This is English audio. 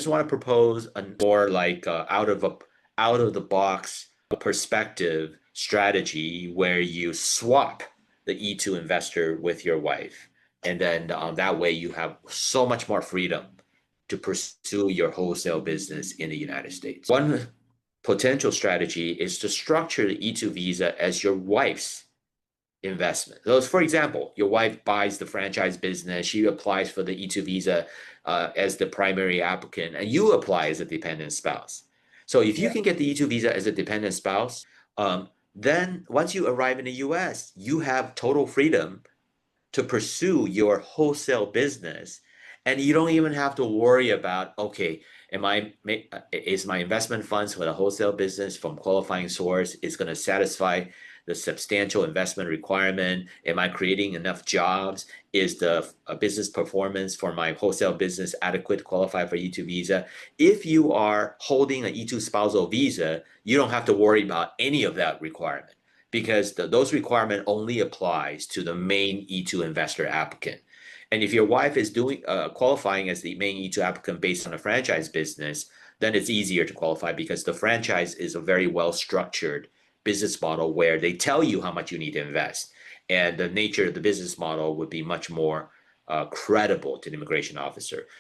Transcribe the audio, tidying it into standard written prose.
just want to propose a more like out of the box perspective strategy where you swap the E2 investor with your wife. And then that way you have so much more freedom to pursue your wholesale business in the United States. One potential strategy is to structure the E2 visa as your wife's investment. So, for example, your wife buys the franchise business, she applies for the E2 visa as the primary applicant, and you apply as a dependent spouse. So, if you Yeah. can get the E2 visa as a dependent spouse, then once you arrive in the US, you have total freedom to pursue your wholesale business. And you don't even have to worry about, okay, is my investment funds for the wholesale business from qualifying source is going to satisfy the substantial investment requirement? Am I creating enough jobs? Is the business performance for my wholesale business adequate to qualify for E2 visa? If you are holding an E2 spousal visa, you don't have to worry about any of that requirement because those requirement only applies to the main E2 investor applicant. And if your wife is doing qualifying as the main E2 applicant based on a franchise business, then it's easier to qualify because the franchise is a very well structured business model where they tell you how much you need to invest. And the nature of the business model would be much more credible to the immigration officer.